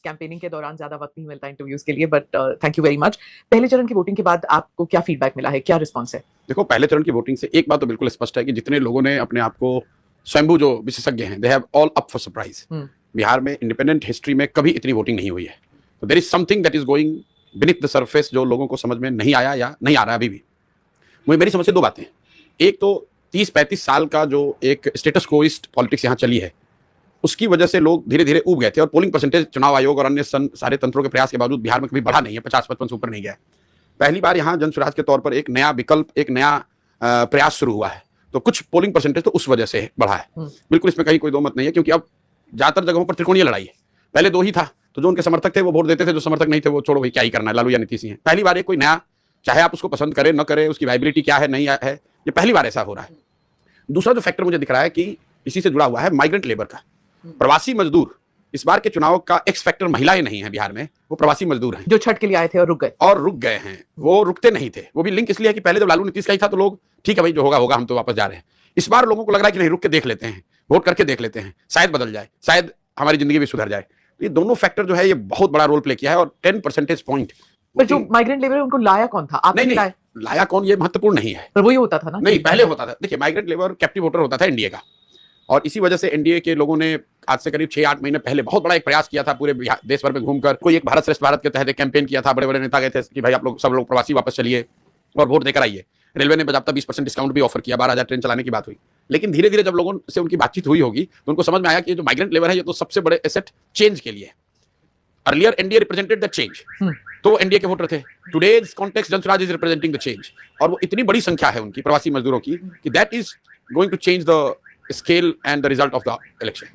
Campaigning के दौरान ज्यादा वक्त नहीं मिलता इंटरव्यूज के लिए, but thank you very much. पहले चरण की वोटिंग के बाद आपको क्या फीडबैक मिला है, क्या रिस्पॉन्स है? देखो, पहले चरण की वोटिंग से एक बात तो बिल्कुल स्पष्ट है कि जितने लोगों ने अपने आप को स्वयंभू जो विशेषज्ञ हैं, they have all up for surprise. Bihar में इंडिपेंडेंट हिस्ट्री में कभी इतनी वोटिंग नहीं हुई है। तो there is something that is going beneath the surface जो लोगों को समझ में नहीं आया या नहीं आ रहा अभी भी। मेरी समझ से दो बातें। एक तो 30-35 साल का जो एक स्टेटस कोइस्ट पॉलिटिक्स यहाँ चली है, उसकी वजह से लोग धीरे धीरे ऊब गए थे और पोलिंग परसेंटेज चुनाव आयोग और अन्य सारे तंत्रों के प्रयास के बावजूद बिहार में कभी बढ़ा नहीं है, 50-55 से ऊपर नहीं गया है। पहली बार यहाँ जन स्वराज के तौर पर एक नया विकल्प, एक नया प्रयास शुरू हुआ है, तो कुछ पोलिंग परसेंटेज तो उस वजह से बढ़ा है। बिल्कुल, इसमें कहीं कोई दो मत नहीं है, क्योंकि अब ज्यादातर जगहों पर त्रिकोणीय लड़ाई है। पहले दो ही था, तो जो उनके समर्थक थे वो वोट देते थे, जो समर्थक नहीं थे वो छोड़ो भाई क्या ही करना है, लालू या नीतीश ही है। पहली बार कोई नया, चाहे आप उसको पसंद करें न करें, उसकी वाइबिलिटी क्या है नहीं है, ये पहली बार ऐसा हो रहा है। दूसरा जो फैक्टर मुझे दिख रहा है कि इसी से जुड़ा हुआ है माइग्रेंट लेबर का, प्रवासी मजदूर। इस बार के चुनाव का एक्स फैक्टर महिलाएं नहीं है बिहार में, वो प्रवासी मजदूर हैं जो छठ के लिए आए थे और रुक गए हैं। वो रुकते नहीं थे। वो भी लिंक इसलिए है कि पहले जब लालू नीतीश का ही था तो लोग ठीक है भाई जो होगा होगा, हम तो वापस जा रहे हैं। इस बार लोगों को लग रहा है कि नहीं, रुक के देख लेते हैं, वोट करके देख लेते हैं, शायद बदल जाए, शायद हमारी जिंदगी भी सुधर जाए। ये दोनों फैक्टर जो है ये बहुत बड़ा रोल प्ले किया है। और 10 परसेंटेज पॉइंट पर जो माइग्रेंट लेबर उनको लाया कौन था? आपने नहीं, लाया कौन ये महत्वपूर्ण नहीं है, पर वही होता था ना। नहीं, पहले होता था। देखिए, माइग्रेंट लेबर कैप्टिव वोटर होता था एनडीए का, और इसी वजह से एनडीए के लोगों ने आज से करीब 6-8 महीने पहले बहुत बड़ा एक प्रयास किया था, पूरे देश भर में घूमकर कोई एक भारत श्रेष्ठ भारत के तहत कैंपेन किया था। बड़े बड़े नेता गए थे कि भाई आप लोग सब लोग प्रवासी वापस चलिए और वोट देकर आइए। रेलवे ने बजाबता 20% डिस्काउंट भी ऑफर किया, 12,000 ट्रेन चलाने की बात हुई। लेकिन धीरे धीरे जब लोगों से उनकी बातचीत हुई होगी तो उनको समझ में आया कि जो माइग्रेंट लेबर है ये तो सबसे बड़े एसेट चेंज के लिए। Earlier NDA represented the change, तो एनडीए के वोटर थे। टुडेज कॉन्टेक्स्ट जन Swaraj is representing the change, और वो इतनी बड़ी संख्या है उनकी प्रवासी मजदूरों की कि that is going to change the scale and the result of the election.